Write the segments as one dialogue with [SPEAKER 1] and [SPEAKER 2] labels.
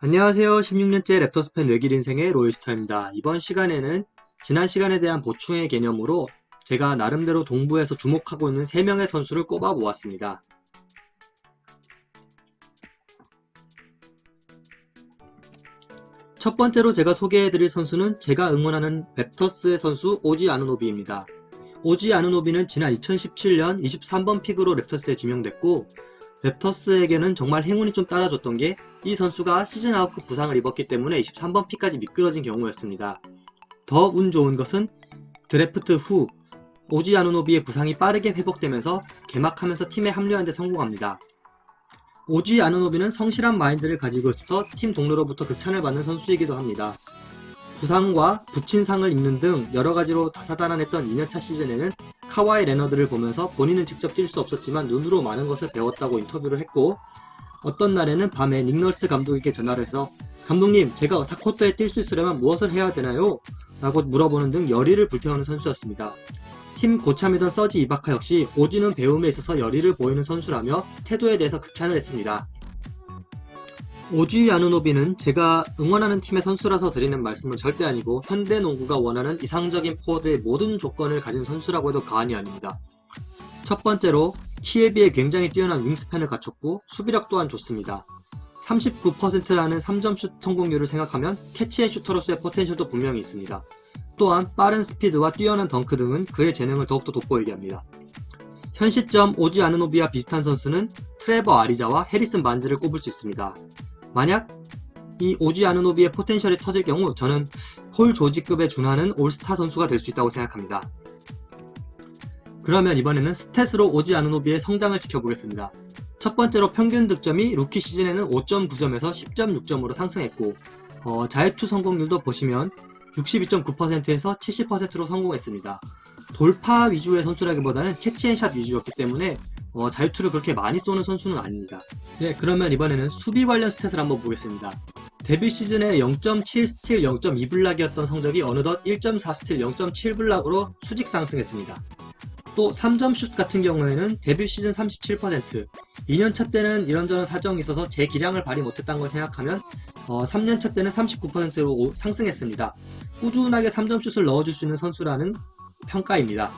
[SPEAKER 1] 안녕하세요. 16년째 랩터스 팬 외길 인생의 로이스터입니다. 이번 시간에는 지난 시간에 대한 보충의 개념으로 제가 나름대로 동부에서 주목하고 있는 3명의 선수를 꼽아 보았습니다. 첫 번째로 제가 소개해드릴 선수는 제가 응원하는 랩터스의 선수 오지 아누노비입니다. 오지 아누노비는 지난 2017년 23번 픽으로 랩터스에 지명됐고 랩터스에게는 정말 행운이 좀 따라줬던 게 이 선수가 시즌 아웃급 부상을 입었기 때문에 23번 픽까지 미끄러진 경우였습니다. 더 운 좋은 것은 드래프트 후 오지 아누노비의 부상이 빠르게 회복되면서 개막하면서 팀에 합류하는 데 성공합니다. 오지 아누노비는 성실한 마인드를 가지고 있어서 팀 동료로부터 극찬을 받는 선수이기도 합니다. 부상과 부친상을 입는 등 여러가지로 다사다난했던 2년차 시즌에는 카와이 레너드를 보면서 본인은 직접 뛸 수 없었지만 눈으로 많은 것을 배웠다고 인터뷰를 했고, 어떤 날에는 밤에 닉널스 감독에게 전화를 해서 감독님, 제가 4쿼터에 뛸 수 있으려면 무엇을 해야 되나요? 라고 물어보는 등 열의를 불태우는 선수였습니다. 팀 고참이던 서지 이바카 역시 오지는 배움에 있어서 열의를 보이는 선수라며 태도에 대해서 극찬을 했습니다. 오지 아누노비는 제가 응원하는 팀의 선수라서 드리는 말씀은 절대 아니고 현대농구가 원하는 이상적인 포워드의 모든 조건을 가진 선수라고 해도 과언이 아닙니다. 첫 번째로 키에 비해 굉장히 뛰어난 윙스팬을 갖췄고 수비력 또한 좋습니다. 39%라는 3점슛 성공률을 생각하면 캐치앤슈터로서의 포텐셜도 분명히 있습니다. 또한 빠른 스피드와 뛰어난 덩크 등은 그의 재능을 더욱더 돋보이게 합니다. 현 시점 오지 아누노비와 비슷한 선수는 트레버 아리자와 해리슨 반즈를 꼽을 수 있습니다. 만약 이 오지 아누노비의 포텐셜이 터질 경우 저는 폴 조지급에 준하는 올스타 선수가 될 수 있다고 생각합니다. 그러면 이번에는 스탯으로 오지 아누노비의 성장을 지켜보겠습니다. 첫 번째로 평균 득점이 루키 시즌에는 5.9점에서 10.6점으로 상승했고 자유투 성공률도 보시면 62.9%에서 70%로 성공했습니다. 돌파 위주의 선수라기보다는 캐치앤샷 위주였기 때문에 자유투를 그렇게 많이 쏘는 선수는 아닙니다. 네, 그러면 이번에는 수비 관련 스탯을 한번 보겠습니다. 데뷔 시즌에 0.7 스틸 0.2블락이었던 성적이 어느덧 1.4 스틸 0.7블락으로 수직 상승했습니다. 또 3점 슛 같은 경우에는 데뷔 시즌 37%, 2년차 때는 이런저런 사정이 있어서 제 기량을 발휘 못했다는 걸 생각하면 3년차 때는 39%로 상승했습니다. 꾸준하게 3점 슛을 넣어줄 수 있는 선수라는 평가입니다.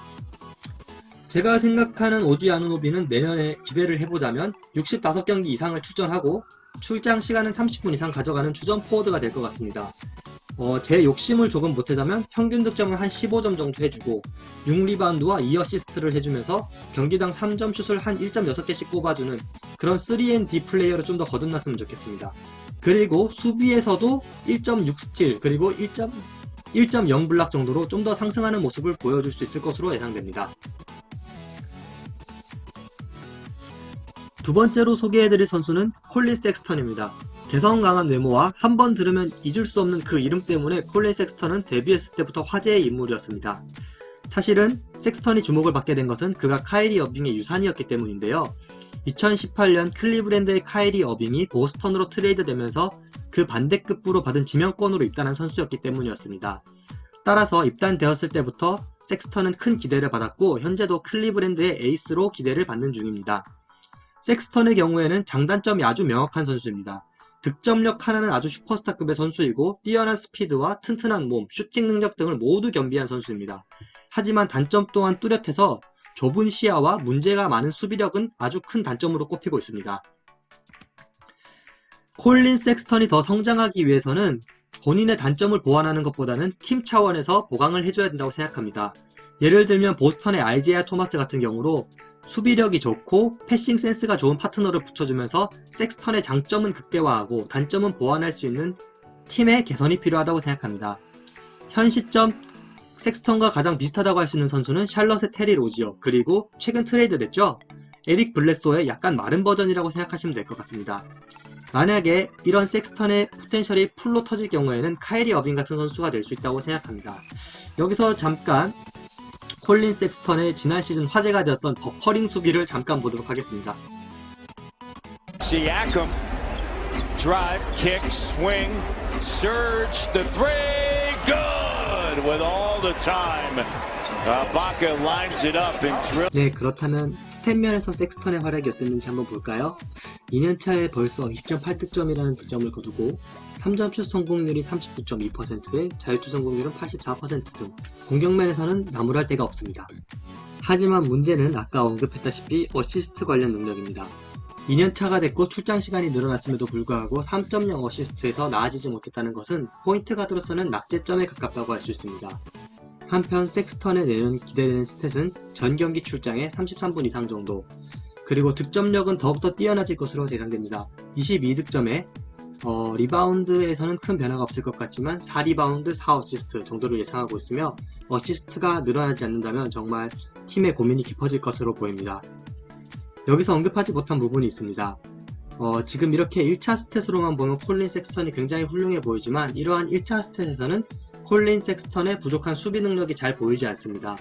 [SPEAKER 1] 제가 생각하는 오지 아누노비는 내년에 기대를 해보자면 65경기 이상을 출전하고 출장 시간은 30분 이상 가져가는 주전 포워드가 될 것 같습니다. 제 욕심을 조금 보태자면 평균 득점을 한 15점 정도 해주고 6리바운드와 2어시스트를 해주면서 경기당 3점 슛을 한 1.6개씩 뽑아주는 그런 3&D 플레이어로 좀 더 거듭났으면 좋겠습니다. 그리고 수비에서도 1.6 스틸 그리고 1.0 블락 정도로 좀 더 상승하는 모습을 보여줄 수 있을 것으로 예상됩니다. 두 번째로 소개해드릴 선수는 콜린 섹스턴입니다. 개성 강한 외모와 한 번 들으면 잊을 수 없는 그 이름 때문에 콜린 섹스턴은 데뷔했을 때부터 화제의 인물이었습니다. 사실은 섹스턴이 주목을 받게 된 것은 그가 카이리 어빙의 유산이었기 때문인데요. 2018년 클리브랜드의 카이리 어빙이 보스턴으로 트레이드되면서 그 반대급부로 받은 지명권으로 입단한 선수였기 때문이었습니다. 따라서 입단되었을 때부터 섹스턴은 큰 기대를 받았고 현재도 클리브랜드의 에이스로 기대를 받는 중입니다. 섹스턴의 경우에는 장단점이 아주 명확한 선수입니다. 득점력 하나는 아주 슈퍼스타급의 선수이고 뛰어난 스피드와 튼튼한 몸, 슈팅 능력 등을 모두 겸비한 선수입니다. 하지만 단점 또한 뚜렷해서 좁은 시야와 문제가 많은 수비력은 아주 큰 단점으로 꼽히고 있습니다. 콜린 섹스턴이 더 성장하기 위해서는 본인의 단점을 보완하는 것보다는 팀 차원에서 보강을 해줘야 된다고 생각합니다. 예를 들면 보스턴의 아이제아 토마스 같은 경우로 수비력이 좋고 패싱 센스가 좋은 파트너를 붙여주면서 섹스턴의 장점은 극대화하고 단점은 보완할 수 있는 팀의 개선이 필요하다고 생각합니다. 현 시점 섹스턴과 가장 비슷하다고 할 수 있는 선수는 샬럿의 테리 로지어, 그리고 최근 트레이드 됐죠? 에릭 블레소의 약간 마른 버전이라고 생각하시면 될 것 같습니다. 만약에 이런 섹스턴의 포텐셜이 풀로 터질 경우에는 카이리 어빙 같은 선수가 될 수 있다고 생각합니다. 여기서 잠깐 콜린 섹스턴의 지난 시즌 화제가 되었던 버퍼링 수비를 잠깐 보도록 하겠습니다.
[SPEAKER 2] Siakam, drive, kick, swing, surge, the three, good with all the time. Ibaka lines it up and drill.
[SPEAKER 1] 네, 그렇다면 스탯 면에서 섹스턴의 활약이 어땠는지 한번 볼까요? 2년차에 벌써 20.8득점이라는 득점을 거두고 3점슛 성공률이 39.2%에 자유투 성공률은 84% 등 공격면에서는 나무랄 데가 없습니다. 하지만 문제는 아까 언급했다시피 어시스트 관련 능력입니다. 2년차가 됐고 출장 시간이 늘어났음에도 불구하고 3.0 어시스트에서 나아지지 못했다는 것은 포인트 가드로서는 낙제점에 가깝다고 할 수 있습니다. 한편 섹스턴의 내년 기대되는 스탯은 전 경기 출장에 33분 이상 정도, 그리고 득점력은 더욱더 뛰어나질 것으로 예상됩니다. 22득점에 리바운드에서는 큰 변화가 없을 것 같지만 4리바운드 4어시스트 정도를 예상하고 있으며 어시스트가 늘어나지 않는다면 정말 팀의 고민이 깊어질 것으로 보입니다. 여기서 언급하지 못한 부분이 있습니다. 지금 이렇게 1차 스탯으로만 보면 콜린 섹스턴이 굉장히 훌륭해 보이지만 이러한 1차 스탯에서는 콜린 섹스턴의 부족한 수비 능력이 잘 보이지 않습니다.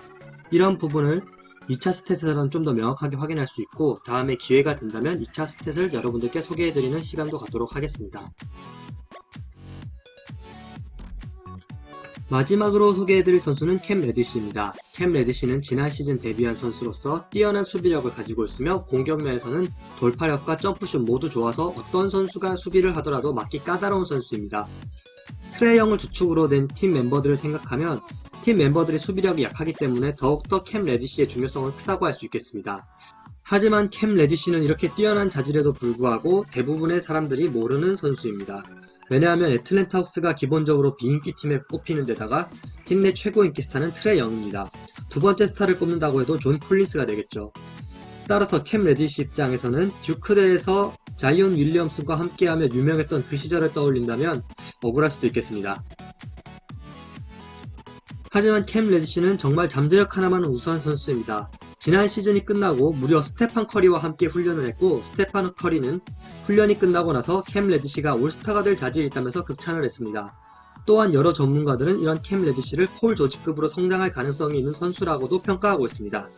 [SPEAKER 1] 이런 부분을 2차 스탯에서는 좀 더 명확하게 확인할 수 있고 다음에 기회가 된다면 2차 스탯을 여러분들께 소개해드리는 시간도 갖도록 하겠습니다. 마지막으로 소개해드릴 선수는 캠 레디시입니다. 캠 레디시는 지난 시즌 데뷔한 선수로서 뛰어난 수비력을 가지고 있으며 공격면에서는 돌파력과 점프슛 모두 좋아서 어떤 선수가 수비를 하더라도 막기 까다로운 선수입니다. 트레이 영을 주축으로 된 팀 멤버들을 생각하면 팀 멤버들의 수비력이 약하기 때문에 더욱더 캠 레디시의 중요성은 크다고 할 수 있겠습니다. 하지만 캠 레디시는 이렇게 뛰어난 자질에도 불구하고 대부분의 사람들이 모르는 선수입니다. 왜냐하면 애틀랜타 혹스가 기본적으로 비인기 팀에 꼽히는 데다가 팀 내 최고 인기 스타는 트레이 영입니다. 두 번째 스타를 꼽는다고 해도 존 콜린스가 되겠죠. 따라서 캠 레디시 입장에서는 듀크대에서 자이온 윌리엄슨과 함께하며 유명했던 그 시절을 떠올린다면 억울할 수도 있겠습니다. 하지만 캠 레디시는 정말 잠재력 하나만은 우수한 선수입니다. 지난 시즌이 끝나고 무려 스테판 커리와 함께 훈련을 했고 스테판 커리는 훈련이 끝나고 나서 캠 레디시가 올스타가 될 자질이 있다면서 극찬을 했습니다. 또한 여러 전문가들은 이런 캠 레디시를 폴 조지급으로 성장할 가능성이 있는 선수라고도 평가하고 있습니다.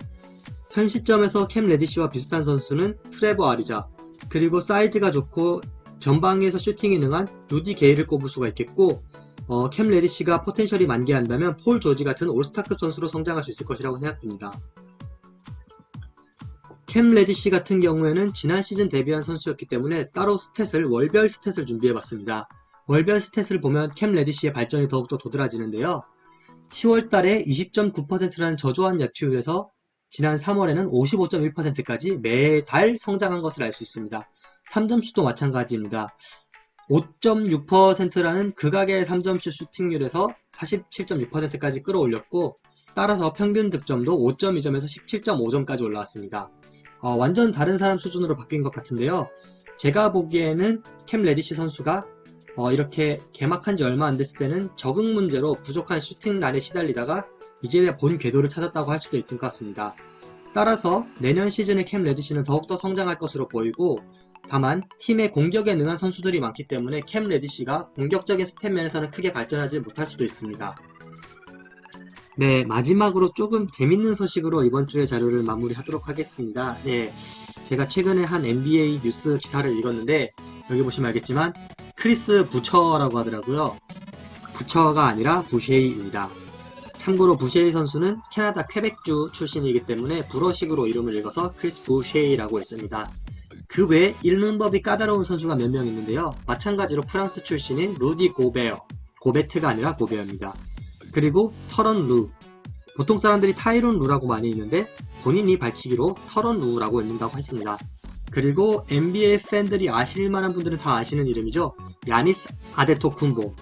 [SPEAKER 1] 현 시점에서 캠 레디시와 비슷한 선수는 트레버 아리자, 그리고 사이즈가 좋고 전방위에서 슈팅이 능한 루디 게이를 꼽을 수가 있겠고 캠 레디시가 포텐셜이 만개한다면 폴 조지 같은 올스타급 선수로 성장할 수 있을 것이라고 생각됩니다. 캠 레디시 같은 경우에는 지난 시즌 데뷔한 선수였기 때문에 따로 월별 스탯을 준비해봤습니다. 월별 스탯을 보면 캠 레디시의 발전이 더욱더 도드라지는데요. 10월달에 20.9%라는 저조한 야투율에서 지난 3월에는 55.1%까지 매달 성장한 것을 알 수 있습니다. 3점슛도 마찬가지입니다. 5.6%라는 극악의 3점슛 슈팅률에서 47.6%까지 끌어올렸고 따라서 평균 득점도 5.2점에서 17.5점까지 올라왔습니다. 완전 다른 사람 수준으로 바뀐 것 같은데요. 제가 보기에는 캠 레디시 선수가 이렇게 개막한 지 얼마 안 됐을 때는 적응 문제로 부족한 슈팅난에 시달리다가 이제 본 궤도를 찾았다고 할 수도 있을 것 같습니다. 따라서 내년 시즌에 캠 레디시는 더욱더 성장할 것으로 보이고 다만 팀의 공격에 능한 선수들이 많기 때문에 캠 레디시가 공격적인 스탯면에서는 크게 발전하지 못할 수도 있습니다. 네, 마지막으로 조금 재밌는 소식으로 이번 주의 자료를 마무리하도록 하겠습니다. 네, 제가 최근에 한 NBA 뉴스 기사를 읽었는데 여기 보시면 알겠지만 크리스 부처라고 하더라고요. 부처가 아니라 부쉐이입니다. 참고로 부쉐이 선수는 캐나다 퀘벡주 출신이기 때문에 불어식으로 이름을 읽어서 크리스 부쉐이라고 했습니다. 그 외에 읽는 법이 까다로운 선수가 몇 명 있는데요. 마찬가지로 프랑스 출신인 루디 고베어, 고베트가 아니라 고베어입니다. 그리고 터런 루, 보통 사람들이 타이론 루라고 많이 읽는데 본인이 밝히기로 터런 루라고 읽는다고 했습니다. 그리고 NBA 팬들이 아실만한 분들은 다 아시는 이름이죠. 야니스 아데토쿤보,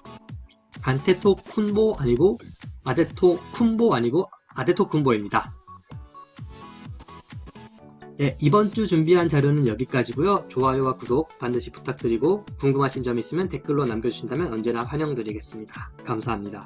[SPEAKER 1] 안테토쿤보 아니고 아데토쿤보 아니고 아데토쿤보입니다. 네, 이번 주 준비한 자료는 여기까지고요. 좋아요와 구독 반드시 부탁드리고 궁금하신 점 있으면 댓글로 남겨주신다면 언제나 환영드리겠습니다. 감사합니다.